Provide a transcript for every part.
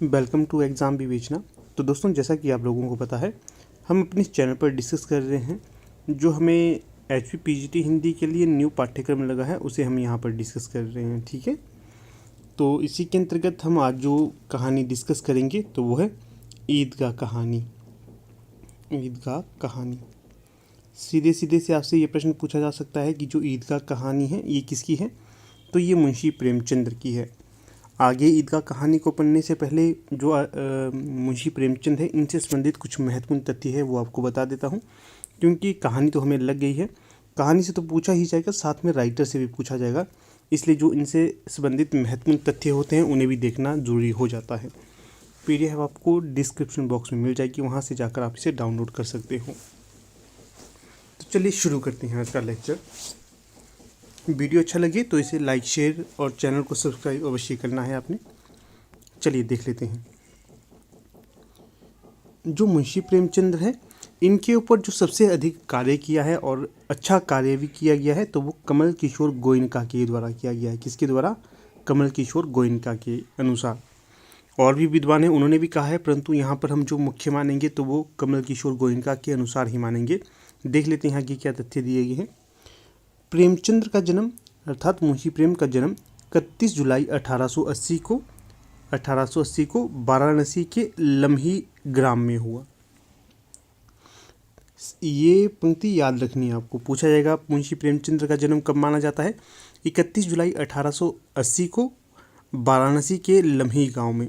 Welcome to exam विवेचना। तो दोस्तों, जैसा कि आप लोगों को पता है, हम अपने इस चैनल पर डिस्कस कर रहे हैं जो हमें एचपी पीजीटी हिंदी के लिए न्यू पाठ्यक्रम लगा है, उसे हम यहाँ पर डिस्कस कर रहे हैं। ठीक है, तो इसी के अंतर्गत हम आज जो कहानी डिस्कस करेंगे तो वो है ईदगाह कहानी। ईदगाह कहानी सीधे सीधे से आपसे ये प्रश्न पूछा जा सकता है कि जो ईदगाह कहानी है ये किसकी है, तो ये मुंशी प्रेमचंद की है। आगे ईदगाह कहानी को पढ़ने से पहले जो मुंशी प्रेमचंद है, इनसे संबंधित कुछ महत्वपूर्ण तथ्य है वो आपको बता देता हूँ, क्योंकि कहानी तो हमें लग गई है। कहानी से तो पूछा ही जाएगा, साथ में राइटर से भी पूछा जाएगा, इसलिए जो इनसे संबंधित महत्वपूर्ण तथ्य होते हैं उन्हें भी देखना ज़रूरी हो जाता है। PDF आपको डिस्क्रिप्शन बॉक्स में मिल जाएगी, वहाँ से जाकर आप इसे डाउनलोड कर सकते हो। तो चलिए शुरू करते हैं आज का लेक्चर। वीडियो अच्छा लगे तो इसे लाइक, शेयर और चैनल को सब्सक्राइब अवश्य करना है आपने। चलिए देख लेते हैं। जो मुंशी प्रेमचंद है, इनके ऊपर जो सबसे अधिक कार्य किया है और अच्छा कार्य भी किया गया है तो वो कमल किशोर गोयनका के द्वारा किया गया है। किसके द्वारा? कमल किशोर गोयनका के अनुसार। और भी विद्वान हैं, उन्होंने भी कहा है, परंतु यहाँ पर हम जो मुख्य मानेंगे तो वो कमल किशोर गोयनका के अनुसार ही मानेंगे। देख लेते हैं यहाँ की क्या तथ्य दिए गए हैं। प्रेमचंद का जन्म अर्थात मुंशी प्रेम का जन्म 31 जुलाई 1880 को वाराणसी के लम्ही ग्राम में हुआ। ये पंक्ति याद रखनी है आपको, पूछा जाएगा मुंशी प्रेमचंद का जन्म कब माना जाता है। 31 जुलाई 1880 को वाराणसी के लम्ही गांव में।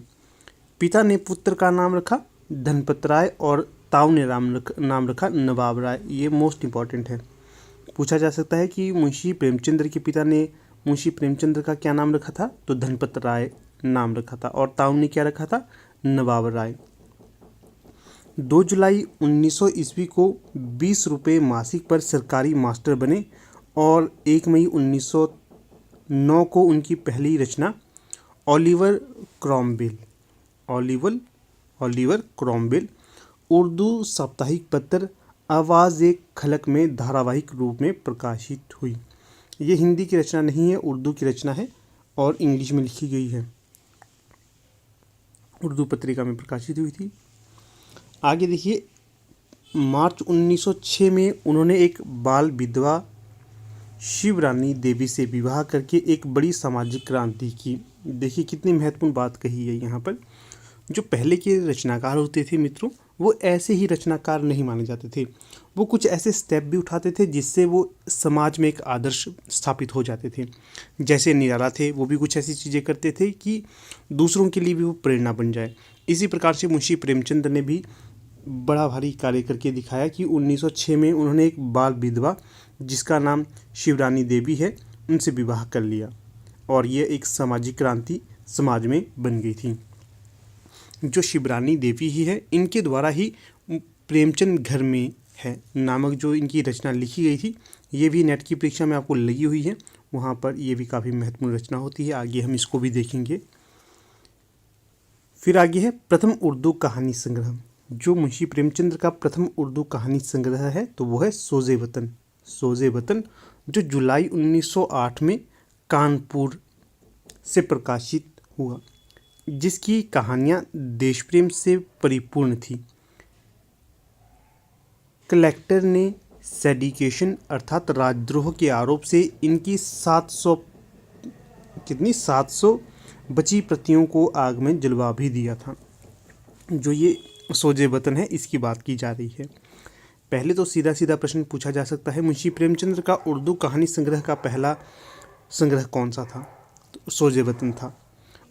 पिता ने पुत्र का नाम रखा धनपत राय और ताऊ ने नाम रखा नवाब राय। ये मोस्ट इम्पॉर्टेंट है, पूछा जा सकता है कि मुंशी प्रेमचंद के पिता ने मुंशी प्रेमचंद का क्या नाम रखा था, तो धनपत राय नाम रखा था, और ताऊ ने क्या रखा था, नवाब राय। 2 जुलाई 1900 ईस्वी को 20 रुपये मासिक पर सरकारी मास्टर बने और 1 मई 1909 को उनकी पहली रचना ओलिवर क्रॉमवेल उर्दू साप्ताहिक पत्र आवाज़ एक खलक में धारावाहिक रूप में प्रकाशित हुई। ये हिंदी की रचना नहीं है, उर्दू की रचना है और इंग्लिश में लिखी गई है। उर्दू पत्रिका में प्रकाशित हुई थी। आगे देखिए, मार्च 1906 में उन्होंने एक बाल विधवा शिवरानी देवी से विवाह करके एक बड़ी सामाजिक क्रांति की। देखिए कितनी महत्वपूर्ण बात कही है यहाँ पर। जो पहले के रचनाकार होते थे मित्रों, वो ऐसे ही रचनाकार नहीं माने जाते थे। वो कुछ ऐसे स्टेप भी उठाते थे जिससे वो समाज में एक आदर्श स्थापित हो जाते थे। जैसे निराला थे, वो भी कुछ ऐसी चीज़ें करते थे कि दूसरों के लिए भी वो प्रेरणा बन जाए। इसी प्रकार से मुंशी प्रेमचंद ने भी बड़ा भारी कार्य करके दिखाया कि 1906 में उन्होंने एक बाल विधवा जिसका नाम शिवरानी देवी है, उनसे विवाह कर लिया और ये एक सामाजिक क्रांति समाज में बन गई थी। जो शिवरानी देवी ही है, इनके द्वारा ही प्रेमचंद घर में है नामक जो इनकी रचना लिखी गई थी, ये भी नेट की परीक्षा में आपको लगी हुई है, वहाँ पर ये भी काफ़ी महत्वपूर्ण रचना होती है। आगे हम इसको भी देखेंगे। फिर आगे है प्रथम उर्दू कहानी संग्रह। जो मुंशी प्रेमचंद का प्रथम उर्दू कहानी संग्रह है तो वो है सोजे वतन, जो जुलाई 1908 में कानपुर से प्रकाशित हुआ, जिसकी कहानियाँ देश प्रेम से परिपूर्ण थी। कलेक्टर ने सेडिकेशन अर्थात राजद्रोह के आरोप से इनकी 700 बची प्रतियों को आग में जलवा भी दिया था। जो ये सोजे वतन है, इसकी बात की जा रही है। पहले तो सीधा सीधा प्रश्न पूछा जा सकता है, मुंशी प्रेमचंद का उर्दू कहानी संग्रह का पहला संग्रह कौन सा था? तो सोजे वतन था।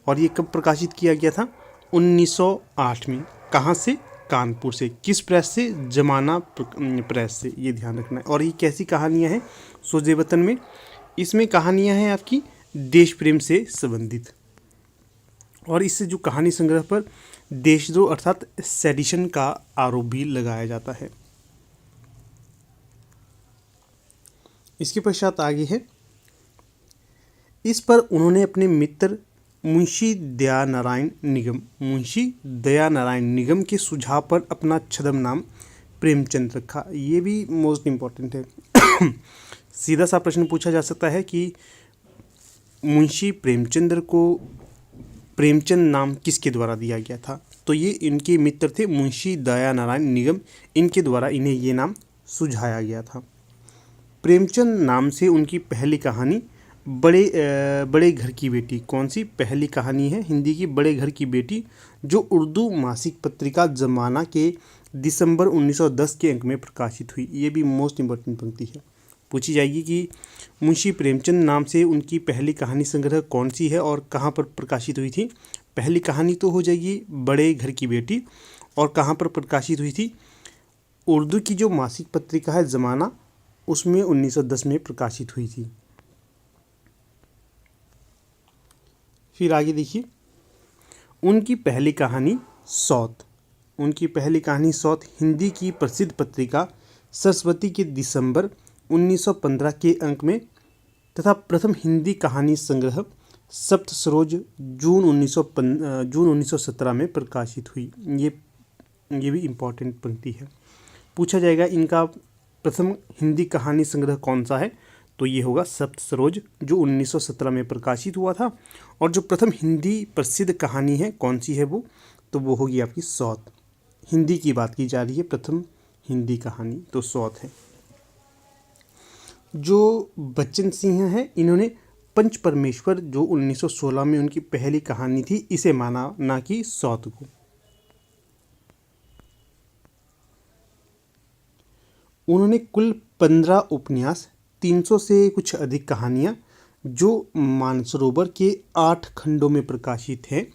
और ये कब प्रकाशित किया गया था? 1908 में। कहाँ से? कानपुर से। किस प्रेस से? जमाना प्रेस से, ये ध्यान रखना है। और ये कैसी कहानियाँ हैं सोजे वतन में? इसमें कहानियाँ हैं आपकी देश प्रेम से संबंधित, और इससे जो कहानी संग्रह पर देशद्रोह अर्थात सेडिशन का आरोप भी लगाया जाता है। इसके पश्चात आगे है, इस पर उन्होंने अपने मित्र मुंशी दयानारायण निगम के सुझाव पर अपना छद्म नाम प्रेमचंद रखा। ये भी मोस्ट इम्पॉर्टेंट है। सीधा सा प्रश्न पूछा जा सकता है कि मुंशी प्रेमचंद को प्रेमचंद नाम किसके द्वारा दिया गया था? तो ये इनके मित्र थे मुंशी दयानारायण निगम, इनके द्वारा इन्हें ये नाम सुझाया गया था। प्रेमचंद नाम से उनकी पहली कहानी बड़े घर की बेटी, कौन सी पहली कहानी है हिंदी की? बड़े घर की बेटी, जो उर्दू मासिक पत्रिका ज़माना के दिसंबर 1910 के अंक में प्रकाशित हुई। ये भी मोस्ट इम्पोर्टेंट पंक्ति है, पूछी जाएगी कि मुंशी प्रेमचंद नाम से उनकी पहली कहानी संग्रह कौन सी है और कहाँ पर प्रकाशित हुई थी? पहली कहानी तो हो जाएगी बड़े घर की बेटी, और कहाँ पर प्रकाशित हुई थी? उर्दू की जो मासिक पत्रिका है ज़माना, उसमें 1910 में प्रकाशित हुई थी। फिर आगे देखिए, उनकी पहली कहानी सौत। उनकी पहली कहानी सौत हिंदी की प्रसिद्ध पत्रिका सरस्वती के दिसंबर 1915 के अंक में तथा प्रथम हिंदी कहानी संग्रह सप्तसरोज जून 1917 में प्रकाशित हुई। ये भी इम्पॉर्टेंट पंक्ति है, पूछा जाएगा इनका प्रथम हिंदी कहानी संग्रह कौन सा है? तो ये होगा सप्तसरोज, जो 1917 में प्रकाशित हुआ था। और जो प्रथम हिंदी प्रसिद्ध कहानी है कौन सी है वो? तो वो होगी आपकी सौत। हिंदी की बात की जा रही है, प्रथम हिंदी कहानी तो सौत है। जो बच्चन सिंह हैं, इन्होंने पंच परमेश्वर, जो 1916 में उनकी पहली कहानी थी, इसे माना, ना कि सौत को। उन्होंने कुल 15 उपन्यास, 300 से कुछ अधिक कहानियाँ, जो मानसरोवर के 8 खंडों में प्रकाशित हैं,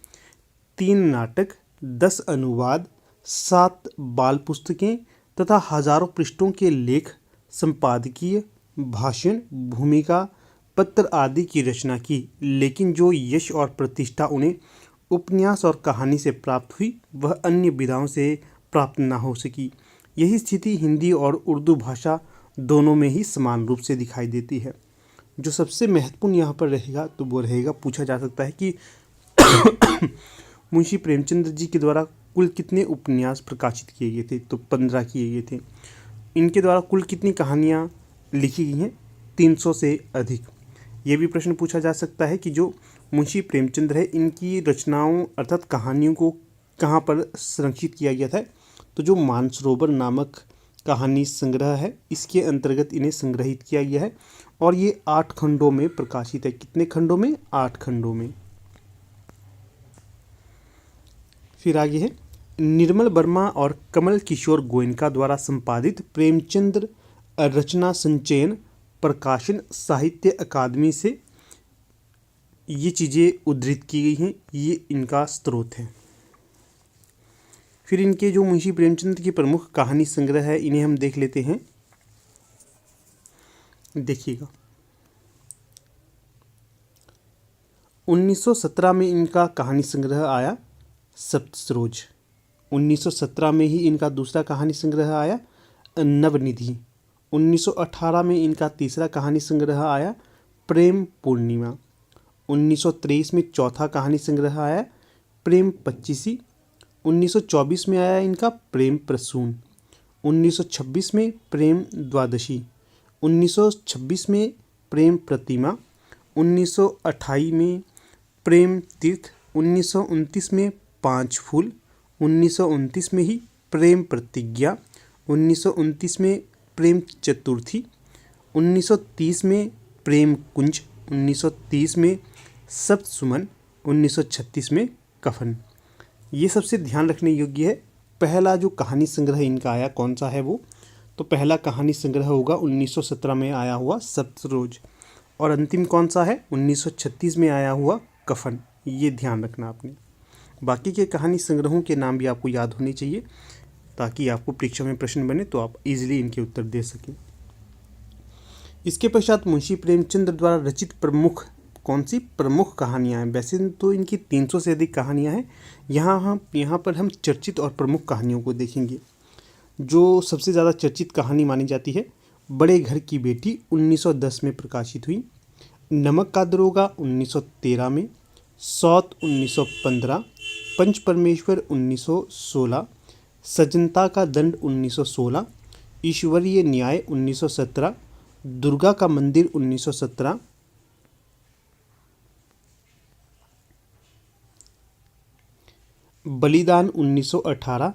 3 नाटक, 10 अनुवाद, 7 बाल पुस्तकें तथा हजारों पृष्ठों के लेख, संपादकीय, भाषण, भूमिका, पत्र आदि की रचना की। लेकिन जो यश और प्रतिष्ठा उन्हें उपन्यास और कहानी से प्राप्त हुई, वह अन्य विधाओं से प्राप्त न हो सकी। यही स्थिति हिंदी और उर्दू भाषा दोनों में ही समान रूप से दिखाई देती है। जो सबसे महत्वपूर्ण यहाँ पर रहेगा तो वो रहेगा, पूछा जा सकता है कि मुंशी प्रेमचंद जी के द्वारा कुल कितने उपन्यास प्रकाशित किए गए थे? तो 15 किए गए थे। इनके द्वारा कुल कितनी कहानियाँ लिखी गई हैं? 300 से अधिक। ये भी प्रश्न पूछा जा सकता है कि जो मुंशी प्रेमचंद है, इनकी रचनाओं अर्थात कहानियों को कहाँ पर संरक्षित किया गया था? तो जो मानसरोवर नामक कहानी संग्रह है, इसके अंतर्गत इन्हें संग्रहित किया गया है, और ये 8 खंडों में प्रकाशित है। कितने खंडों में? 8 खंडों में। फिर आगे है, निर्मल वर्मा और कमल किशोर गोयनका द्वारा संपादित प्रेमचंद रचना संचयन प्रकाशन साहित्य अकादमी से ये चीज़ें उद्धृत की गई हैं, ये इनका स्रोत है। फिर इनके जो मुंशी प्रेमचंद की प्रमुख कहानी संग्रह है, इन्हें हम देख लेते हैं। देखिएगा, 1917 में इनका कहानी संग्रह आया सप्तसरोज। 1917 में ही इनका दूसरा कहानी संग्रह आया नवनिधि। 1918 में इनका तीसरा कहानी संग्रह आया प्रेम पूर्णिमा। 1923 में चौथा कहानी संग्रह आया प्रेम पच्चीसी। 1924 में आया इनका प्रेम प्रसून। 1926 में प्रेम द्वादशी। 1926 में प्रेम प्रतिमा। 1928 में प्रेम तीर्थ। 1929 में 5 फूल। 1929 में ही प्रेम प्रतिज्ञा। 1929 में प्रेम चतुर्थी। 1930 में प्रेम कुंज। 1930 में सप्तसुमन। 1936 में कफन। ये सबसे ध्यान रखने योग्य है। पहला जो कहानी संग्रह इनका आया कौन सा है वो? तो पहला कहानी संग्रह होगा 1917 में आया हुआ सप्तसरोज, और अंतिम कौन सा है? 1936 में आया हुआ कफन। ये ध्यान रखना आपने। बाकी के कहानी संग्रहों के नाम भी आपको याद होने चाहिए, ताकि आपको परीक्षा में प्रश्न बने तो आप इजीली इनके उत्तर दे सकें। इसके पश्चात मुंशी प्रेमचंद द्वारा रचित प्रमुख कौन सी प्रमुख कहानियाँ हैं? वैसे तो इनकी 300 से अधिक कहानियाँ हैं। यहाँ पर हम चर्चित और प्रमुख कहानियों को देखेंगे। जो सबसे ज़्यादा चर्चित कहानी मानी जाती है, बड़े घर की बेटी 1910 में प्रकाशित हुई। नमक का दरोगा 1913 में। सौत 1915। पंच परमेश्वर 1916। सजनता का दंड 1916। ईश्वरीय न्याय 1917। दुर्गा का मंदिर 1917। बलिदान 1918,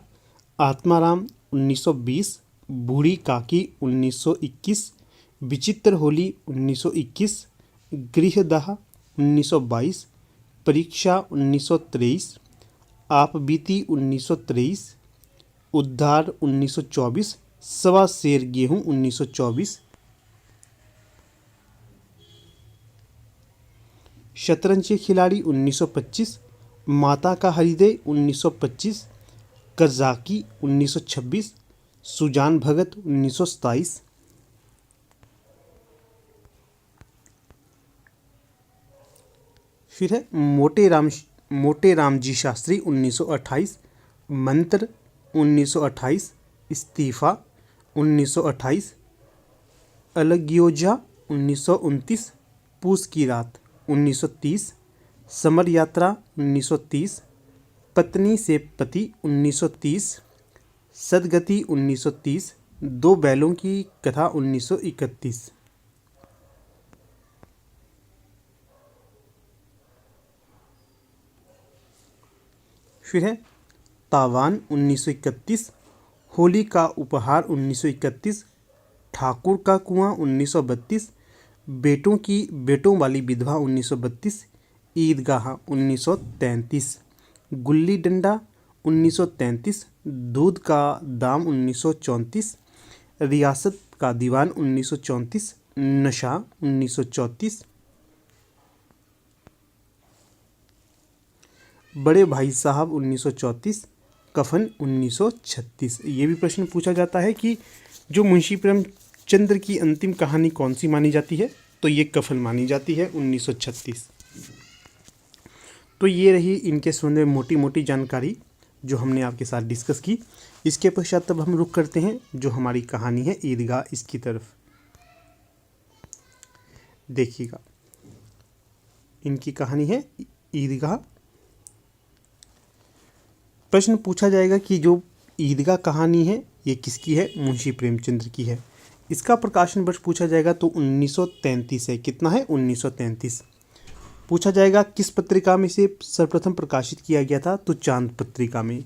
आत्माराम 1920, बूढ़ी काकी 1921, विचित्र होली 1921, गृहदाह 1922, परीक्षा 1923, आप बीती 1923, उद्धार 1924, सवा शेर गेहूं 1924, शतरंज के खिलाड़ी 1925, माता का हृदय 1925, कर्जाकी 1926, सुजान भगत 1927, फिर है मोटे राम जी शास्त्री 1928, मंत्र 1928, इस्तीफा 1928, अलग्योजा 1929, पूस की रात 1930, समर यात्रा 1930, पत्नी से पति 1930, सदगति 1930, दो बैलों की कथा 1931। फिर है तावान 1931, होली का उपहार 1931, ठाकुर का कुआं 1932, बेटों वाली विधवा 1932, ईदगाह 1933, गुल्ली डंडा 1933, दूध का दाम 1934, रियासत का दीवान 1934, नशा 1934, बड़े भाई साहब 1934, कफन 1936। ये भी प्रश्न पूछा जाता है कि जो मुंशी प्रेमचंद्र की अंतिम कहानी कौन सी मानी जाती है, तो ये कफन मानी जाती है 1936। तो ये रही इनके संबंध में मोटी मोटी जानकारी जो हमने आपके साथ डिस्कस की। इसके पश्चात तब हम रुख करते हैं जो हमारी कहानी है ईदगाह, इसकी तरफ। देखिएगा, इनकी कहानी है ईदगाह। प्रश्न पूछा जाएगा कि जो ईदगाह कहानी है ये किसकी है, मुंशी प्रेमचंद्र की है। इसका प्रकाशन वर्ष पूछा जाएगा तो 1933 है। कितना है, 1933। पूछा जाएगा किस पत्रिका में से सर्वप्रथम प्रकाशित किया गया था, तो चांद पत्रिका में।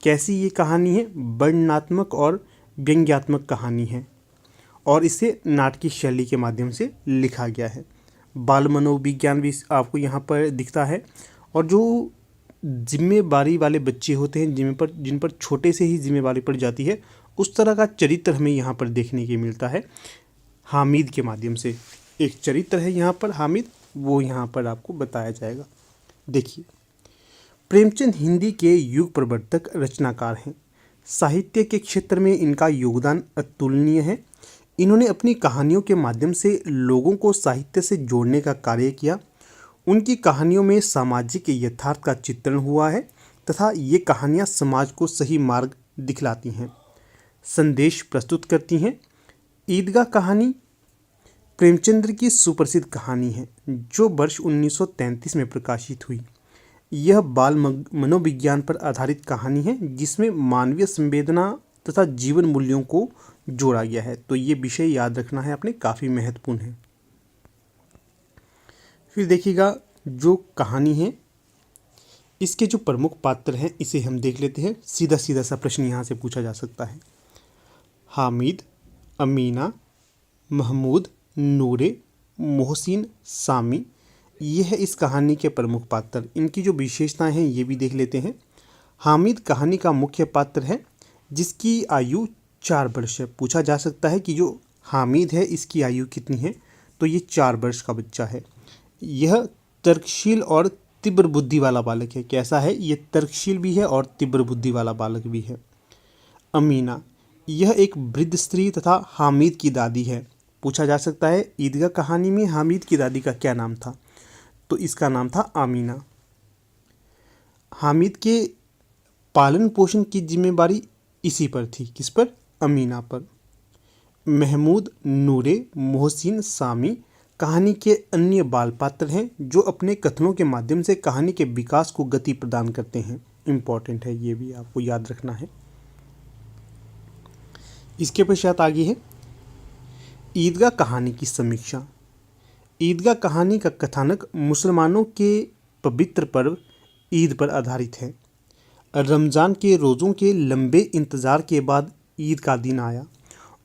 कैसी ये कहानी है, वर्णनात्मक और व्यंग्यात्मक कहानी है और इसे नाटकीय शैली के माध्यम से लिखा गया है। बाल मनोविज्ञान भी आपको यहाँ पर दिखता है और जो जिम्मेवारी वाले बच्चे होते हैं जिन पर छोटे से ही जिम्मेवारी पड़ जाती है, उस तरह का चरित्र हमें यहाँ पर देखने के मिलता है हामिद के माध्यम से। एक चरित्र है यहाँ पर हामिद, वो यहाँ पर आपको बताया जाएगा। देखिए, प्रेमचंद हिंदी के युग प्रवर्तक रचनाकार हैं। साहित्य के क्षेत्र में इनका योगदान अतुलनीय है। इन्होंने अपनी कहानियों के माध्यम से लोगों को साहित्य से जोड़ने का कार्य किया। उनकी कहानियों में सामाजिक यथार्थ का चित्रण हुआ है तथा ये कहानियाँ समाज को सही मार्ग दिखलाती हैं, संदेश प्रस्तुत करती हैं। ईदगाह कहानी प्रेमचंद्र की सुप्रसिद्ध कहानी है जो वर्ष 1933 में प्रकाशित हुई। यह बाल मनोविज्ञान पर आधारित कहानी है जिसमें मानवीय संवेदना तथा जीवन मूल्यों को जोड़ा गया है। तो ये विषय याद रखना है आपने, काफ़ी महत्वपूर्ण है। फिर देखिएगा, जो कहानी है इसके जो प्रमुख पात्र हैं इसे हम देख लेते हैं। सीधा सीधा सा प्रश्न यहाँ से पूछा जा सकता है। हामिद, अमीना, महमूद, नूरे, मोहसिन, सामी, ये है इस कहानी के प्रमुख पात्र। इनकी जो विशेषताएं हैं ये भी देख लेते हैं। हामिद कहानी का मुख्य पात्र है जिसकी आयु 4 वर्ष है। पूछा जा सकता है कि जो हामिद है इसकी आयु कितनी है, तो ये 4 वर्ष का बच्चा है। यह तर्कशील और तीव्र बुद्धि वाला बालक है। कैसा है, ये तर्कशील भी है और तीव्र बुद्धि वाला बालक भी है। अमीना, यह एक वृद्ध स्त्री तथा हामिद की दादी है। पूछा जा सकता है ईदगाह कहानी में हामिद की दादी का क्या नाम था, तो इसका नाम था आमीना। हामिद के पालन पोषण की जिम्मेवारी इसी पर थी, किस पर, अमीना पर। महमूद, नूरे, मोहसिन, सामी कहानी के अन्य बाल पात्र हैं जो अपने कथनों के माध्यम से कहानी के विकास को गति प्रदान करते हैं। इम्पॉर्टेंट है, ये भी आपको याद रखना है। इसके पश्चात आगे है ईदगाह कहानी की समीक्षा। ईदगाह कहानी का कथानक मुसलमानों के पवित्र पर्व ईद पर आधारित है। रमज़ान के रोज़ों के लंबे इंतज़ार के बाद ईद का दिन आया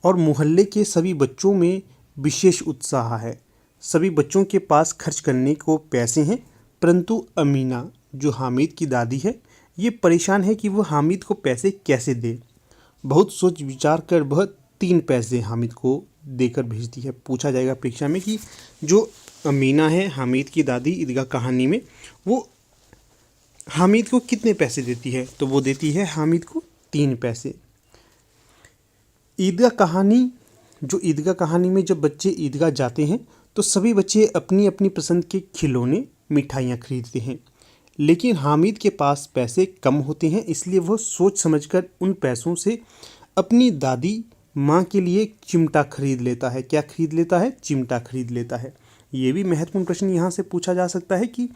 और मोहल्ले के सभी बच्चों में विशेष उत्साह है। सभी बच्चों के पास खर्च करने को पैसे हैं, परंतु अमीना जो हामिद की दादी है, ये परेशान है कि वह हामिद को पैसे कैसे दे। बहुत सोच विचार कर वह 3 पैसे हामिद को देकर भेजती है। पूछा जाएगा परीक्षा में कि जो अमीना है हामिद की दादी ईदगाह कहानी में, वो हामिद को कितने पैसे देती है, तो वो देती है हामिद को 3 पैसे। ईदगाह कहानी में जब बच्चे ईदगाह जाते हैं तो सभी बच्चे अपनी अपनी पसंद के खिलौने मिठाइयाँ खरीदते हैं, लेकिन हामिद के पास पैसे कम होते हैं, इसलिए वह सोच समझकर उन पैसों से अपनी दादी माँ के लिए चिमटा खरीद लेता है। क्या खरीद लेता है? चिमटा खरीद लेता है। ये भी महत्वपूर्ण प्रश्न यहाँ से पूछा जा सकता है कि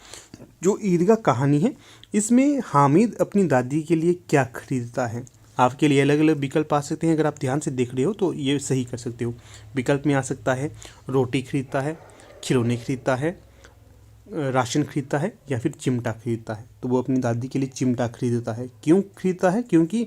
जो ईदगाह कहानी है इसमें हामिद अपनी दादी के लिए क्या खरीदता है। आपके लिए अलग अलग विकल्प आ सकते हैं, अगर आप ध्यान से देख रहे हो तो ये सही कर सकते हो। विकल्प में आ सकता है रोटी खरीदता है, खिलौने खरीदता है, राशन खरीदता है या फिर चिमटा खरीदता है। तो वो अपनी दादी के लिए चिमटा खरीदता है। क्यों खरीदता है? क्योंकि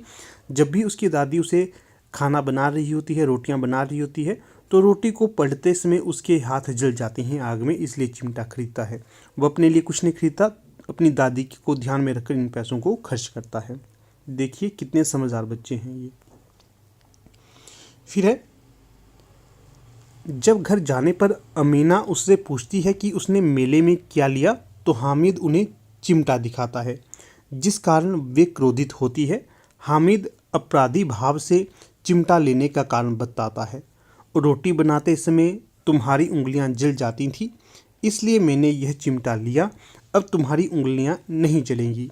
जब भी उसकी दादी उसे खाना बना रही होती है, रोटियां बना रही होती है, तो रोटी को पलटते समय उसके हाथ जल जाते हैं आग में, इसलिए चिमटा खरीदता है। वो अपने लिए कुछ नहीं खरीदता, अपनी दादी को ध्यान में रखकर इन पैसों को खर्च करता है। देखिए कितने समझदार बच्चे हैं ये। फिर है, जब घर जाने पर अमीना उससे पूछती है कि उसने मेले में क्या लिया, तो हामिद उन्हें चिमटा दिखाता है, जिस कारण वे क्रोधित होती है। हामिद अपराधी भाव से चिमटा लेने का कारण बताता है। रोटी बनाते समय तुम्हारी उंगलियां जल जाती थी, इसलिए मैंने यह चिमटा लिया, अब तुम्हारी उंगलियां नहीं जलेंगी।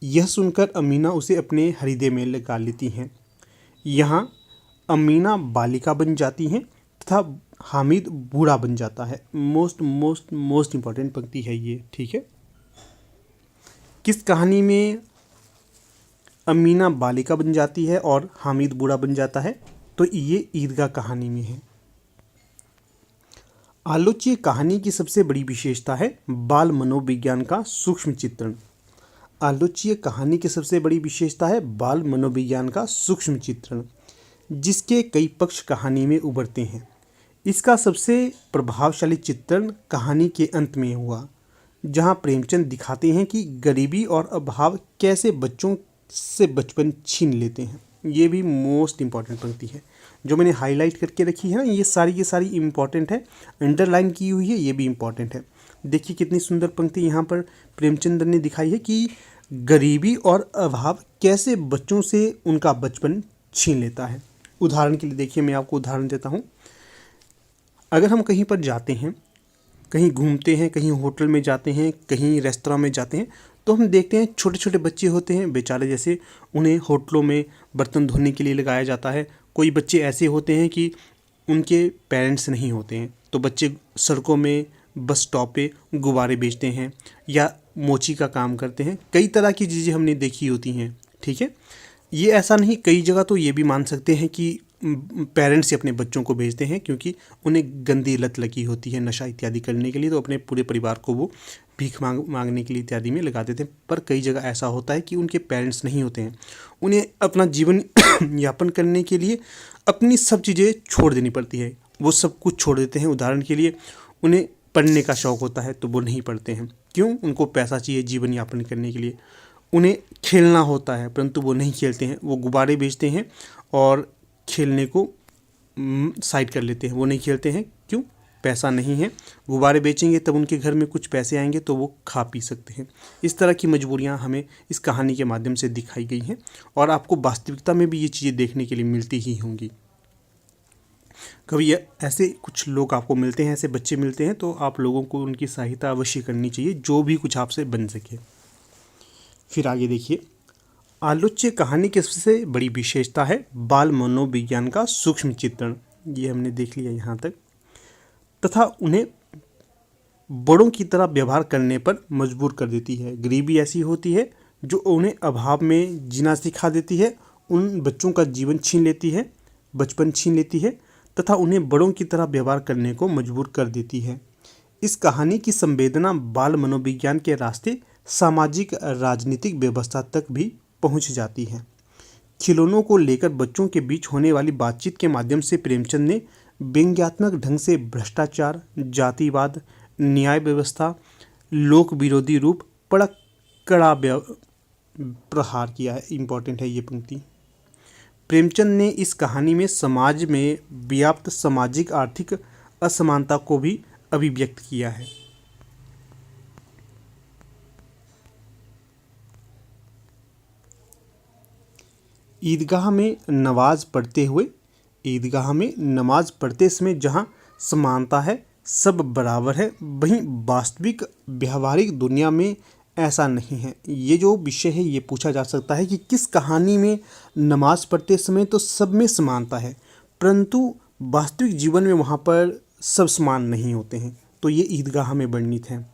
यह सुनकर अमीना उसे अपने हृदय में लगा लेती हैं। यहाँ अमीना बालिका बन जाती हैं तथा हामिद बूढ़ा बन जाता है। मोस्ट इम्पॉर्टेंट पंक्ति है ये, ठीक है। किस कहानी में अमीना बालिका बन जाती है और हामिद बूढ़ा बन जाता है? तो ये ईदगाह कहानी में है। आलोच्य कहानी की सबसे बड़ी विशेषता है बाल मनोविज्ञान का सूक्ष्म चित्रण। आलोच्य कहानी की सबसे बड़ी विशेषता है बाल मनोविज्ञान का सूक्ष्म चित्रण, जिसके कई पक्ष कहानी में उभरते हैं। इसका सबसे प्रभावशाली चित्रण कहानी के अंत में हुआ, जहां प्रेमचंद दिखाते हैं कि गरीबी और अभाव कैसे बच्चों से बचपन छीन लेते हैं। ये भी मोस्ट इम्पॉर्टेंट पंक्ति है जो मैंने हाईलाइट करके रखी है ना, ये सारी इम्पॉर्टेंट है, अंडरलाइन की हुई है, ये भी इम्पॉर्टेंट है। देखिए कितनी सुंदर पंक्ति यहाँ पर प्रेमचंद ने दिखाई है कि गरीबी और अभाव कैसे बच्चों से उनका बचपन छीन लेता है। उदाहरण के लिए देखिए, मैं आपको उदाहरण देता हूँ। अगर हम कहीं पर जाते हैं, कहीं घूमते हैं, कहीं होटल में जाते हैं, कहीं रेस्तरां में जाते हैं, तो हम देखते हैं छोटे छोटे बच्चे होते हैं बेचारे, जैसे उन्हें होटलों में बर्तन धोने के लिए लगाया जाता है। कोई बच्चे ऐसे होते हैं कि उनके पेरेंट्स नहीं होते हैं, तो बच्चे सड़कों में, बस स्टॉप पे गुब्बारे बेचते हैं या मोची का काम करते हैं। कई तरह की चीज़ें हमने देखी होती हैं, ठीक है। ये ऐसा नहीं, कई जगह तो ये भी मान सकते हैं कि पेरेंट्स ही अपने बच्चों को भेजते हैं, क्योंकि उन्हें गंदी लत लगी होती है नशा इत्यादि करने के लिए, तो अपने पूरे परिवार को वो भीख मांगने के लिए इत्यादि में लगा देते हैं। पर कई जगह ऐसा होता है कि उनके पेरेंट्स नहीं होते हैं, उन्हें अपना जीवन यापन करने के लिए अपनी सब चीज़ें छोड़ देनी पड़ती है, वो सब कुछ छोड़ देते हैं। उदाहरण के लिए उन्हें पढ़ने का शौक़ होता है तो वो नहीं पढ़ते हैं, क्यों? उनको पैसा चाहिए जीवन यापन करने के लिए। उन्हें खेलना होता है परंतु वो नहीं खेलते हैं, वो गुब्बारे बेचते हैं और खेलने को साइड कर लेते हैं, वो नहीं खेलते हैं। क्यों? पैसा नहीं है। गुब्बारे बेचेंगे तब उनके घर में कुछ पैसे आएंगे तो वो खा पी सकते हैं। इस तरह की मजबूरियां हमें इस कहानी के माध्यम से दिखाई गई हैं और आपको वास्तविकता में भी ये चीज़ें देखने के लिए मिलती ही होंगी। कभी ऐसे कुछ लोग आपको मिलते हैं, ऐसे बच्चे मिलते हैं, तो आप लोगों को उनकी सहायता अवश्य करनी चाहिए, जो भी कुछ आपसे बन सके। फिर आगे देखिए, आलोच्य कहानी की सबसे बड़ी विशेषता है बाल मनोविज्ञान का सूक्ष्म चित्रण। ये हमने देख लिया यहाँ तक, तथा उन्हें बड़ों की तरह व्यवहार करने पर मजबूर कर देती है। गरीबी ऐसी होती है जो उन्हें अभाव में जीना सिखा देती है, उन बच्चों का जीवन छीन लेती है, बचपन छीन लेती है, तथा उन्हें बड़ों की तरह व्यवहार करने को मजबूर कर देती है। इस कहानी की संवेदना बाल मनोविज्ञान के रास्ते सामाजिक राजनीतिक व्यवस्था तक भी पहुंच जाती है। खिलौनों को लेकर बच्चों के बीच होने वाली बातचीत के माध्यम से प्रेमचंद ने व्यंग्यात्मक ढंग से भ्रष्टाचार, जातिवाद, न्याय व्यवस्था, लोक विरोधी रूप पर कड़ा प्रहार किया है। इम्पोर्टेंट है ये पंक्ति। प्रेमचंद ने इस कहानी में समाज में व्याप्त सामाजिक आर्थिक असमानता को भी अभिव्यक्त किया है। ईदगाह में नमाज पढ़ते समय जहाँ समानता है, सब बराबर है, वहीं वास्तविक व्यवहारिक दुनिया में ऐसा नहीं है। ये जो विषय है ये पूछा जा सकता है कि किस कहानी में नमाज पढ़ते समय तो सब में समानता है, परंतु वास्तविक जीवन में वहाँ पर सब समान नहीं होते हैं। तो ये ईदगाह में वर्णित है।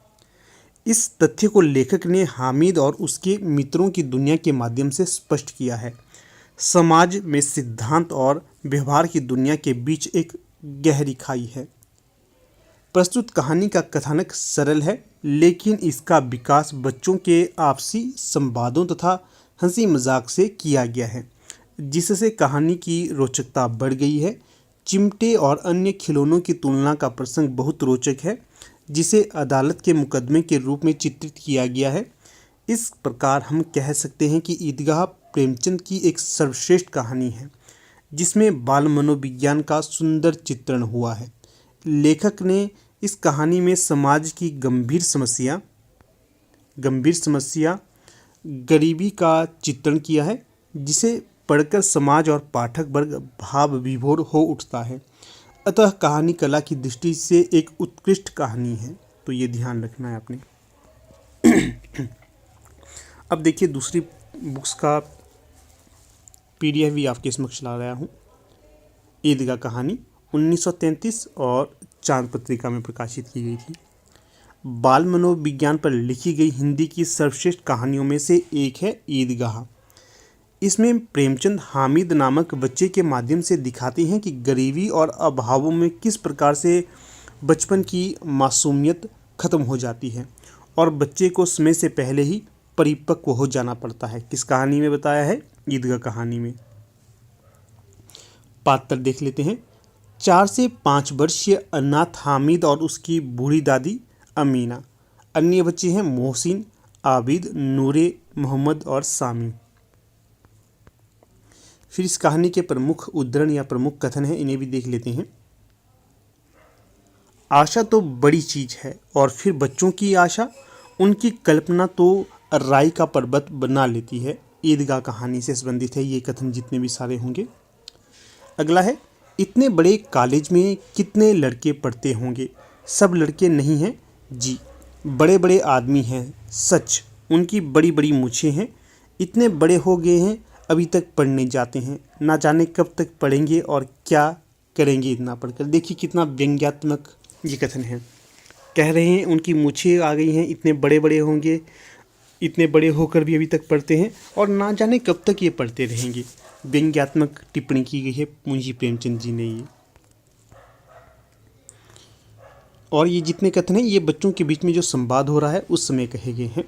इस तथ्य को लेखक ने हामिद और उसके मित्रों की दुनिया के माध्यम से स्पष्ट किया है। समाज में सिद्धांत और व्यवहार की दुनिया के बीच एक गहरी खाई है। प्रस्तुत कहानी का कथानक सरल है, लेकिन इसका विकास बच्चों के आपसी संवादों तथा हंसी मजाक से किया गया है, जिससे कहानी की रोचकता बढ़ गई है। चिमटे और अन्य खिलौनों की तुलना का प्रसंग बहुत रोचक है, जिसे अदालत के मुकदमे के रूप में चित्रित किया गया है। इस प्रकार हम कह सकते हैं कि ईदगाह प्रेमचंद की एक सर्वश्रेष्ठ कहानी है, जिसमें बाल मनोविज्ञान का सुंदर चित्रण हुआ है। लेखक ने इस कहानी में समाज की गंभीर समस्या गरीबी का चित्रण किया है, जिसे पढ़कर समाज और पाठक वर्ग भाव विभोर हो उठता है। अतः कहानी कला की दृष्टि से एक उत्कृष्ट कहानी है। तो ये ध्यान रखना है आपने। अब देखिए दूसरी बुक्स का PDF भी आपके समक्ष ला रहा हूँ। ईदगाह कहानी 1933 और चांद पत्रिका में प्रकाशित की गई थी। बाल मनोविज्ञान पर लिखी गई हिंदी की सर्वश्रेष्ठ कहानियों में से एक है ईदगाह। इसमें प्रेमचंद हामिद नामक बच्चे के माध्यम से दिखाते हैं कि गरीबी और अभावों में किस प्रकार से बचपन की मासूमियत खत्म हो जाती है और बच्चे को समय से पहले ही परिपक्व हो जाना पड़ता है। किस कहानी में बताया है? ईदगाह कहानी में। पात्र देख लेते हैं। 4 से 5 वर्षीय अनाथ हामिद और उसकी बूढ़ी दादी अमीना। अन्य बच्चे हैं मोहसिन, आबिद, नूरे, मोहम्मद और सामी। फिर इस कहानी के प्रमुख उद्धरण या प्रमुख कथन हैं, इन्हें भी देख लेते हैं। आशा तो बड़ी चीज है और फिर बच्चों की आशा, उनकी कल्पना तो राई का पर्वत बना लेती है। ईदगाह कहानी से संबंधित है ये कथन, जितने भी सारे होंगे। अगला है, इतने बड़े कॉलेज में कितने लड़के पढ़ते होंगे? सब लड़के नहीं हैं जी, बड़े बड़े आदमी हैं सच, उनकी बड़ी बड़ी मूछें हैं, इतने बड़े हो गए हैं अभी तक पढ़ने जाते हैं, ना जाने कब तक पढ़ेंगे और क्या करेंगे इतना पढ़कर। देखिए कितना व्यंग्यात्मक ये कथन है। कह रहे हैं उनकी मूछें आ गई हैं, इतने बड़े बड़े होंगे, इतने बड़े होकर भी अभी तक पढ़ते हैं और ना जाने कब तक ये पढ़ते रहेंगे। व्यंग्यात्मक टिप्पणी की गई है मुंशी प्रेमचंद जी ने ये। और ये जितने कथन हैं ये बच्चों के बीच में जो संवाद हो रहा है उस समय कहे गए हैं,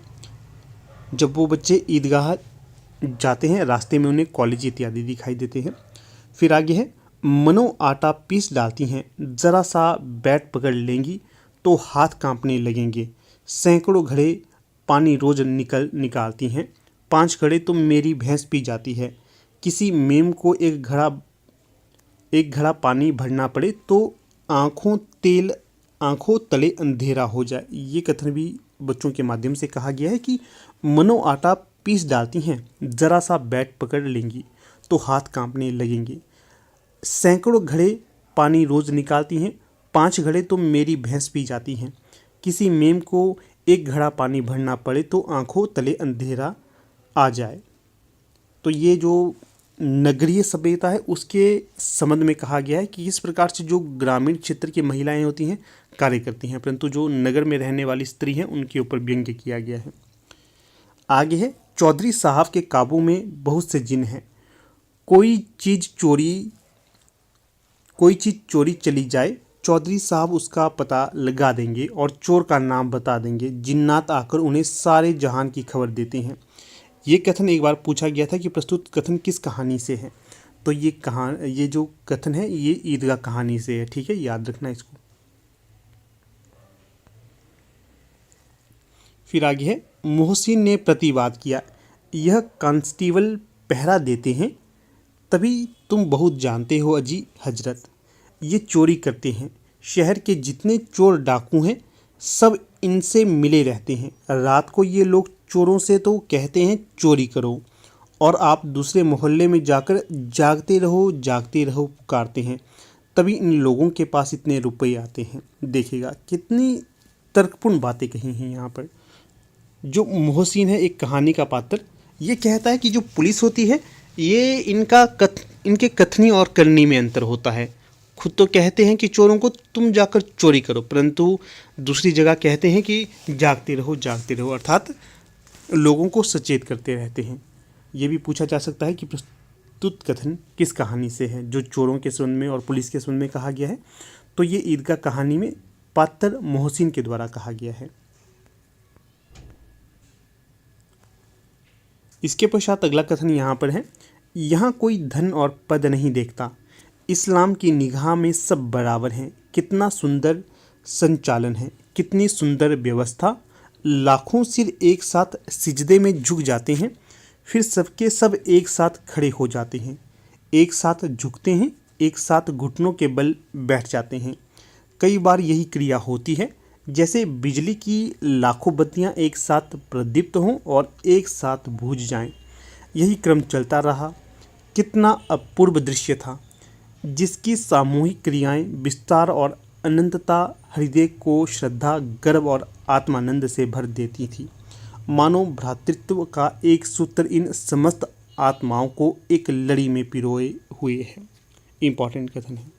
जब वो बच्चे ईदगाह जाते हैं, रास्ते में उन्हें कॉलेज इत्यादि दिखाई देते हैं। फिर आगे है, मनो आटा पीस डालती हैं, ज़रा सा बैट पकड़ लेंगी तो हाथ कांपने लगेंगे, सैकड़ों घड़े पानी रोज निकालती हैं, 5 घड़े तो मेरी भैंस पी जाती है, किसी मेम को एक घड़ा पानी भरना पड़े तो आँखों तले अंधेरा हो जाए। ये कथन भी बच्चों के माध्यम से कहा गया है कि मनो आटा पीस डालती हैं, ज़रा सा बैट पकड़ लेंगी तो हाथ कांपने लगेंगे, सैकड़ों घड़े पानी रोज निकालती हैं, 5 घड़े तो मेरी भैंस पी जाती हैं, किसी मेम को एक घड़ा पानी भरना पड़े तो आँखों तले अंधेरा आ जाए। तो ये जो नगरीय सभ्यता है उसके संबंध में कहा गया है कि इस प्रकार से जो ग्रामीण क्षेत्र की महिलाएं होती हैं कार्य करती हैं, परंतु जो नगर में रहने वाली स्त्री हैं उनके ऊपर व्यंग्य किया गया है। आगे है, चौधरी साहब के काबू में बहुत से जिन हैं, कोई चीज़ चोरी चली जाए, चौधरी साहब उसका पता लगा देंगे और चोर का नाम बता देंगे। जिन्नात आकर उन्हें सारे जहान की खबर देते हैं। ये कथन एक बार पूछा गया था कि प्रस्तुत कथन किस कहानी से है। तो ये जो कथन है ये ईदगाह कहानी से है। ठीक है, याद रखना इसको। फिर आगे है, मोहसिन ने प्रतिवाद किया, यह कांस्टेबल पहरा देते हैं, तभी तुम बहुत जानते हो अजी हजरत। ये चोरी करते हैं, शहर के जितने चोर डाकू हैं सब इनसे मिले रहते हैं। रात को ये लोग चोरों से तो कहते हैं चोरी करो, और आप दूसरे मोहल्ले में जाकर जागते रहो पुकारते हैं, तभी इन लोगों के पास इतने रुपए आते हैं। देखिएगा कितनी तर्कपूर्ण बातें कही हैं यहाँ पर। जो मोहसिन है एक कहानी का पात्र, ये कहता है कि जो पुलिस होती है ये इनके कथनी और करनी में अंतर होता है। खुद तो कहते हैं कि चोरों को तुम जाकर चोरी करो, परंतु दूसरी जगह कहते हैं कि जागते रहो, अर्थात लोगों को सचेत करते रहते हैं। ये भी पूछा जा सकता है कि प्रस्तुत कथन किस कहानी से है, जो चोरों के संबंध में और पुलिस के संबंध में कहा गया है। तो ये ईदगाह कहानी में पात्र मोहसिन के द्वारा कहा गया है। इसके पश्चात अगला कथन यहाँ पर है, यहाँ कोई धन और पद नहीं देखता, इस्लाम की निगाह में सब बराबर हैं। कितना सुंदर संचालन है, कितनी सुंदर व्यवस्था। लाखों सिर एक साथ सिजदे में झुक जाते हैं, फिर सबके सब एक साथ खड़े हो जाते हैं, एक साथ झुकते हैं, एक साथ घुटनों के बल बैठ जाते हैं। कई बार यही क्रिया होती है जैसे बिजली की लाखों बत्तियां एक साथ प्रदीप्त हों और एक साथ बुझ जाएं। यही क्रम चलता रहा। कितना अपूर्व दृश्य था, जिसकी सामूहिक क्रियाएं विस्तार और अनंतता हृदय को श्रद्धा, गर्व और आत्मानंद से भर देती थी। मानो भ्रातृत्व का एक सूत्र इन समस्त आत्माओं को एक लड़ी में पिरोए हुए है। इंपॉर्टेंट कथन है।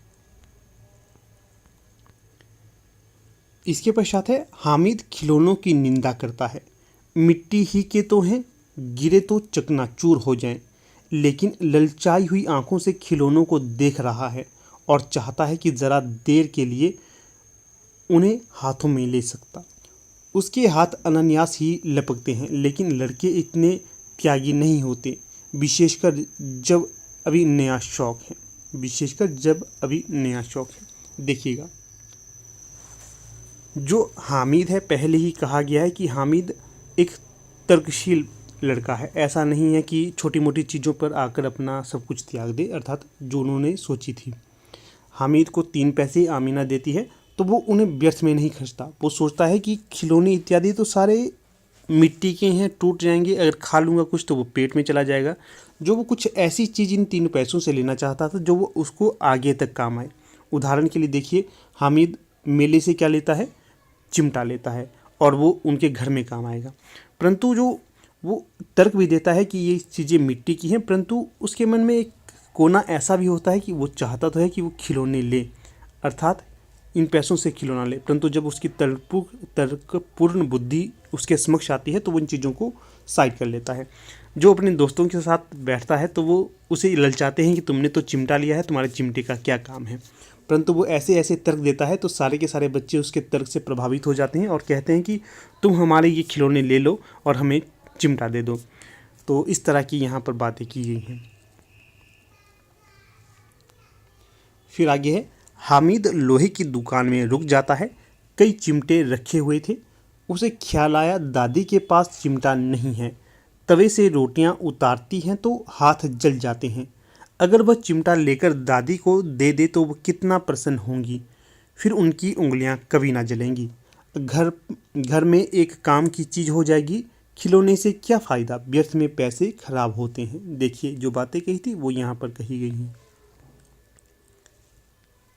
इसके पश्चात है, हामिद खिलौनों की निंदा करता है। मिट्टी ही के तो हैं, गिरे तो चकनाचूर हो जाएं, लेकिन ललचाई हुई आंखों से खिलौनों को देख रहा है और चाहता है कि ज़रा देर के लिए उन्हें हाथों में ले सकता। उसके हाथ अनायास ही लपकते हैं, लेकिन लड़के इतने त्यागी नहीं होते, विशेषकर जब अभी नया शौक है। देखिएगा, जो हामिद है, पहले ही कहा गया है कि हामिद एक तर्कशील लड़का है। ऐसा नहीं है कि छोटी मोटी चीज़ों पर आकर अपना सब कुछ त्याग दे, अर्थात जो उन्होंने सोची थी। हामिद को 3 पैसे आमीना देती है तो वो उन्हें व्यर्थ में नहीं खर्चता। वो सोचता है कि खिलौने इत्यादि तो सारे मिट्टी के हैं, टूट जाएंगे, अगर खा लूँगा कुछ तो वो पेट में चला जाएगा। जो वो कुछ ऐसी चीज़ इन 3 पैसों से लेना चाहता था जो वो उसको आगे तक काम आए। उदाहरण के लिए देखिए, हामिद मेले से क्या लेता है, चिमटा लेता है, और वो उनके घर में काम आएगा। परंतु जो वो तर्क भी देता है कि ये चीज़ें मिट्टी की हैं, परंतु उसके मन में एक कोना ऐसा भी होता है कि वो चाहता तो है कि वो खिलौने ले, अर्थात इन पैसों से खिलौना ले। परंतु जब उसकी तर्कपूर्ण बुद्धि उसके समक्ष आती है तो वो इन चीज़ों को साइड कर लेता है। जो अपने दोस्तों के साथ बैठता है तो वो उसे ललचाते हैं कि तुमने तो चिमटा लिया है, तुम्हारे चिमटे का क्या काम है। परंतु वो ऐसे ऐसे तर्क देता है तो सारे के सारे बच्चे उसके तर्क से प्रभावित हो जाते हैं और कहते हैं कि तुम हमारे ये खिलौने ले लो और हमें चिमटा दे दो। तो इस तरह की यहाँ पर बातें की गई हैं। फिर आगे है, हामिद लोहे की दुकान में रुक जाता है। कई चिमटे रखे हुए थे। उसे ख्याल आया दादी के पास चिमटा नहीं है। तवे से रोटियां उतारती हैं तो हाथ जल जाते हैं। अगर वह चिमटा लेकर दादी को दे दे तो वो कितना प्रसन्न होंगी, फिर उनकी उंगलियां कभी ना जलेंगी। घर में एक काम की चीज़ हो जाएगी। खिलौने से क्या फ़ायदा, व्यर्थ में पैसे खराब होते हैं। देखिए जो बातें कही थी वो यहाँ पर कही गई हैं।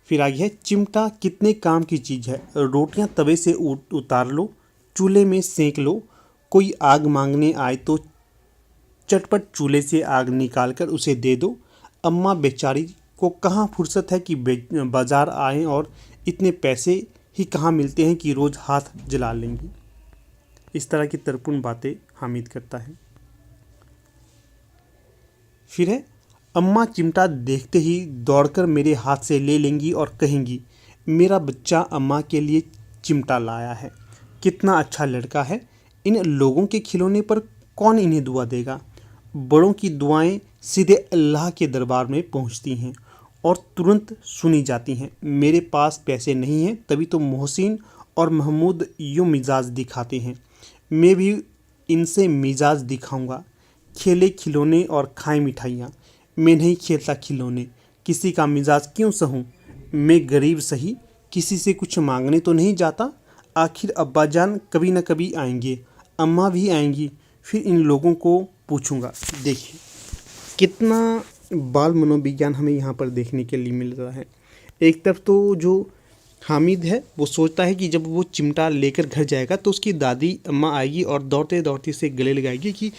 फिर आगे है, चिमटा कितने काम की चीज़ है। रोटियां तवे से उतार लो, चूल्हे में सेंक लो। कोई आग मांगने आए तो चटपट चूल्हे से आग निकाल कर उसे दे दो। अम्मा बेचारी को कहाँ फुर्सत है कि बाज़ार आएँ, और इतने पैसे ही कहाँ मिलते हैं कि रोज़ हाथ जला लेंगी। इस तरह की तर्कपूर्ण बातें हामिद करता है। फिर है, अम्मा चिमटा देखते ही दौड़कर मेरे हाथ से ले लेंगी और कहेंगी, मेरा बच्चा अम्मा के लिए चिमटा लाया है। कितना अच्छा लड़का है। इन लोगों के खिलौने पर कौन इन्हें दुआ देगा। बड़ों की दुआएं सीधे अल्लाह के दरबार में पहुंचती हैं और तुरंत सुनी जाती हैं। मेरे पास पैसे नहीं हैं, तभी तो मोहसिन और महमूद यूँ मिजाज दिखाते हैं। मैं भी इनसे मिजाज दिखाऊंगा। खेले खिलौने और खाए मिठाइयाँ। मैं नहीं खेलता खिलौने, किसी का मिजाज क्यों सहूँ। मैं गरीब सही, किसी से कुछ मांगने तो नहीं जाता। आखिर अब्बाजान कभी न कभी आएंगे, अम्मा भी आएंगी, फिर इन लोगों को पूछूंगा। देखिए कितना बाल मनोविज्ञान हमें यहाँ पर देखने के लिए मिल रहा है। एक तरफ तो जो हामिद है वो सोचता है कि जब वो चिमटा लेकर घर जाएगा तो उसकी दादी अम्मा आएगी और दौड़ते दौड़ते से गले लगाएगी कि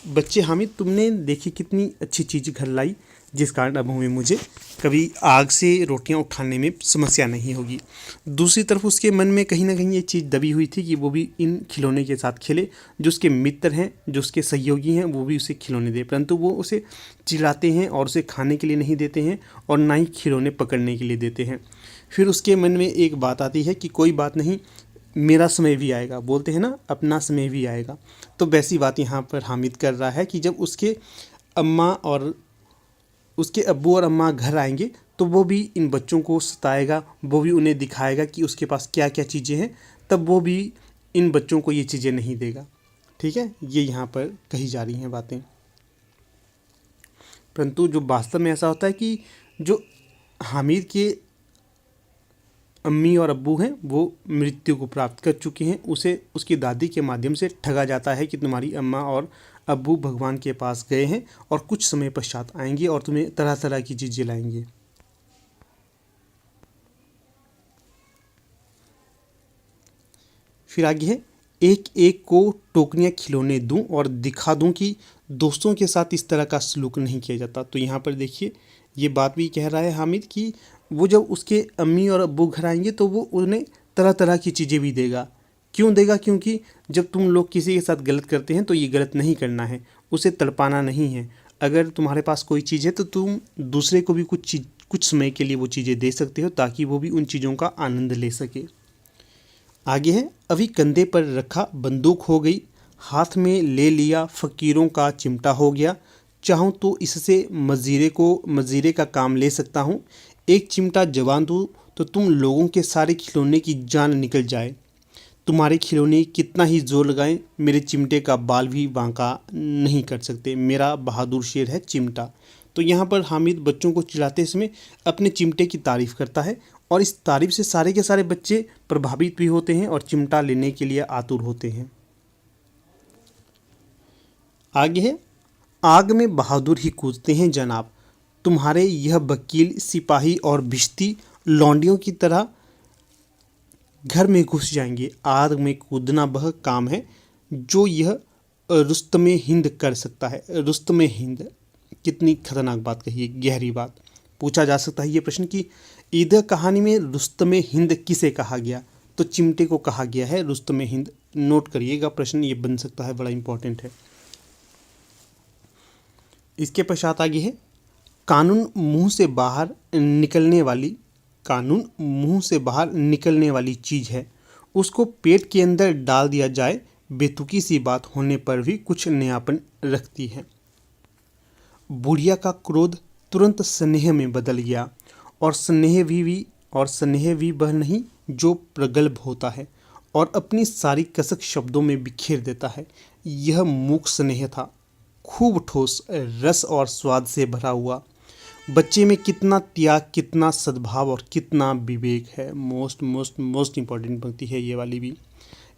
बच्चे हामिद, तुमने देखी कितनी अच्छी चीज़ घर लाई, जिस कारण अब मुझे कभी आग से रोटियां उठाने में समस्या नहीं होगी। दूसरी तरफ उसके मन में कहीं ना कहीं ये चीज़ दबी हुई थी कि वो भी इन खिलौने के साथ खेले। जो उसके मित्र हैं, जो उसके सहयोगी हैं, वो भी उसे खिलौने दे, परंतु वो उसे चिढ़ाते हैं और उसे खाने के लिए नहीं देते हैं और ना ही खिलौने पकड़ने के लिए देते हैं। फिर उसके मन में एक बात आती है कि कोई बात नहीं, मेरा समय भी आएगा। बोलते हैं ना, अपना समय भी आएगा। तो वैसी बात यहाँ पर हामिद कर रहा है कि जब उसके अम्मा और उसके अब्बू और अम्मा घर आएंगे तो वो भी इन बच्चों को सताएगा, वो भी उन्हें दिखाएगा कि उसके पास क्या क्या चीज़ें हैं, तब वो भी इन बच्चों को ये चीज़ें नहीं देगा। ठीक है, ये यहाँ पर कही जा रही हैं बातें। परंतु जो वास्तव में ऐसा होता है कि जो हामिद के अम्मी और अब्बू हैं वो मृत्यु को प्राप्त कर चुके हैं। उसे उसकी दादी के माध्यम से ठगा जाता है कि तुम्हारी अम्मा और अब्बू भगवान के पास गए हैं और कुछ समय पश्चात आएंगे और तुम्हें तरह तरह की चीज़ें लाएंगे। फिर आगे है, एक एक को टोकरियाँ खिलौने दूं और दिखा दूं कि दोस्तों के साथ इस तरह का सलूक नहीं किया जाता। तो यहाँ पर देखिए ये बात भी कह रहा है हामिद कि वो जब उसके अम्मी और अब्बू घर आएंगे तो वो उन्हें तरह तरह की चीज़ें भी देगा। क्यों देगा? क्योंकि जब तुम लोग किसी के साथ गलत करते हैं तो ये गलत नहीं करना है, उसे तड़पाना नहीं है। अगर तुम्हारे पास कोई चीज़ है तो तुम दूसरे को भी कुछ समय के लिए वो चीज़ें दे सकते हो ताकि वो भी उन चीज़ों का आनंद ले सके। आगे है, अभी कंधे पर रखा बंदूक हो गई, हाथ में ले लिया फ़कीरों का चिमटा हो गया। चाहूँ तो इससे मजीरे का काम ले सकता हूँ। एक चिमटा जवान दूँ तो तुम लोगों के सारे खिलौने की जान निकल जाए। तुम्हारे खिलौने कितना ही जोर लगाएं, मेरे चिमटे का बाल भी बांका नहीं कर सकते। मेरा बहादुर शेर है चिमटा। तो यहाँ पर हामिद बच्चों को चिढ़ाते समय अपने चिमटे की तारीफ़ करता है और इस तारीफ़ से सारे के सारे बच्चे प्रभावित भी होते हैं और चिमटा लेने के लिए आतुर होते हैं। आगे है, आग में बहादुर ही कूदते हैं जनाब। तुम्हारे यह वकील, सिपाही और भिश्ती लौंडियों की तरह घर में घुस जाएंगे। आग में कूदना वह काम है जो यह रुस्तमे हिंद कर सकता है। रुस्तमे हिंद, कितनी खतरनाक बात कही है, गहरी बात। पूछा जा सकता है ये प्रश्न कि ईद कहानी में रुस्तमे हिंद किसे कहा गया? तो चिमटे को कहा गया है रुस्तमे हिंद। नोट करिएगा, प्रश्न ये बन सकता है, बड़ा इंपॉर्टेंट है। इसके पश्चात आगे है, कानून मुंह से बाहर निकलने वाली चीज़ है, उसको पेट के अंदर डाल दिया जाए, बेतुकी सी बात होने पर भी कुछ नयापन रखती है। बुढ़िया का क्रोध तुरंत स्नेह में बदल गया और स्नेह भी वह नहीं जो प्रगल्भ होता है और अपनी सारी कसक शब्दों में बिखेर देता है। यह मूक स्नेह था, खूब ठोस, रस और स्वाद से भरा हुआ। बच्चे में कितना त्याग, कितना सद्भाव और कितना विवेक है। मोस्ट इम्पॉर्टेंट पंक्ति है ये वाली भी।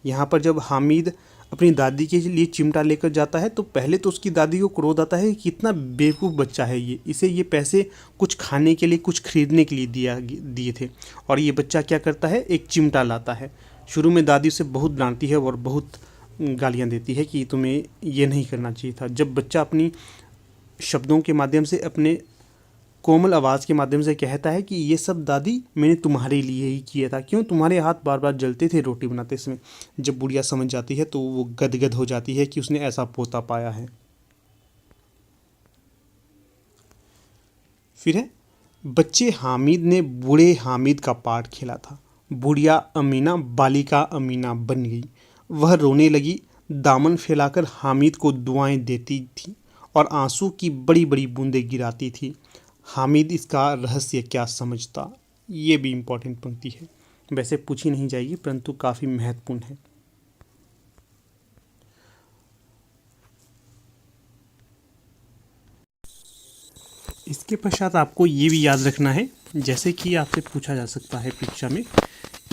यहाँ पर जब हामिद अपनी दादी के लिए चिमटा लेकर जाता है तो पहले तो उसकी दादी को क्रोध आता है कि कितना बेवकूफ़ बच्चा है ये, इसे ये पैसे कुछ खाने के लिए, कुछ खरीदने के लिए दिए थे और ये बच्चा क्या करता है, एक चिमटा लाता है। शुरू में दादी उसे बहुत डांटती है और बहुत गालियाँ देती है कि तुम्हें ये नहीं करना चाहिए था। जब बच्चा अपनी शब्दों के माध्यम से, अपने कोमल आवाज़ के माध्यम से कहता है कि ये सब दादी मैंने तुम्हारे लिए ही किया था, क्यों, तुम्हारे हाथ बार बार जलते थे रोटी बनाते समय। जब बुढ़िया समझ जाती है तो वो गदगद हो जाती है कि उसने ऐसा पोता पाया है। फिर है, बच्चे हामिद ने बूढ़े हामिद का पार्ट खेला था। बुढ़िया अमीना बालिका अमीना बन गई। वह रोने लगी, दामन फैलाकर हामिद को दुआएं देती थी और आंसू की बड़ी बड़ी बूंदें गिराती थी। हामिद इसका रहस्य क्या समझता? ये भी इम्पोर्टेंट पंक्ति है, वैसे पूछी नहीं जाएगी परंतु काफ़ी महत्वपूर्ण है। इसके पश्चात आपको ये भी याद रखना है, जैसे कि आपसे पूछा जा सकता है परीक्षा में,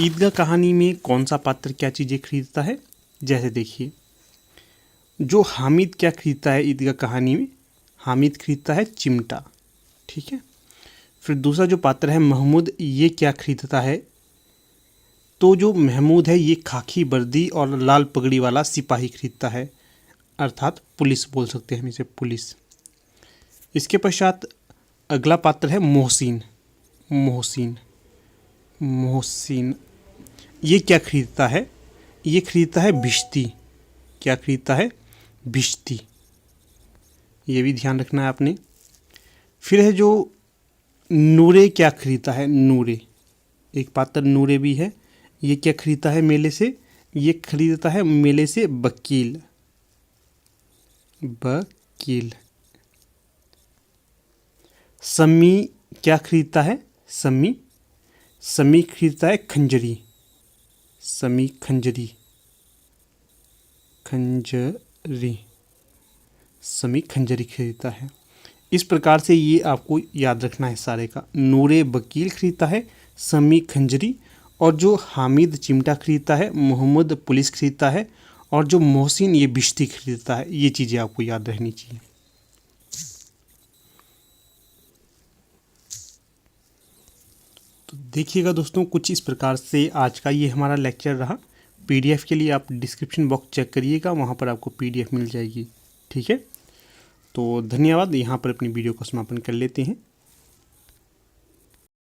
ईदगाह कहानी में कौन सा पात्र क्या चीज़ें खरीदता है। जैसे देखिए, जो हामिद क्या खरीदता है ईदगाह कहानी में, हामिद खरीदता है चिमटा, ठीक है। फिर दूसरा जो पात्र है महमूद, ये क्या खरीदता है? तो जो महमूद है ये खाकी वर्दी और लाल पगड़ी वाला सिपाही खरीदता है, अर्थात पुलिस बोल सकते हैं हम इसे, पुलिस। इसके पश्चात अगला पात्र है मोहसिन। मोहसिन मोहसिन ये क्या खरीदता है? ये खरीदता है भिश्ती। क्या खरीदता है? भिश्ती। ये भी ध्यान रखना है आपने। फिर है जो नूरे, क्या खरीदता है? नूरे, एक पात्र नूरे भी है। ये क्या खरीदता है मेले से? ये खरीदता है मेले से वकील। वकील। सम्मी क्या खरीदता है? सम्मी, सम्मी खरीदता है खंजरी। सम्मी खंजरी, खंजरी, सम्मी खंजरी खरीदता है। इस प्रकार से ये आपको याद रखना है सारे का। नूरे वकील खरीदता है, सम्मी खंजरी, और जो हामिद चिमटा खरीदता है, मोहम्मद पुलिस खरीदता है, और जो मोहसिन ये बिश्ती खरीदता है। ये चीज़ें आपको याद रहनी चाहिए। तो देखिएगा दोस्तों, कुछ इस प्रकार से आज का ये हमारा लेक्चर रहा। पीडीएफ के लिए आप डिस्क्रिप्शन बॉक्स चेक करिएगा, वहाँ पर आपको पीडीएफ मिल जाएगी, ठीक है। तो धन्यवाद। यहाँ पर अपनी वीडियो को समापन कर लेते हैं।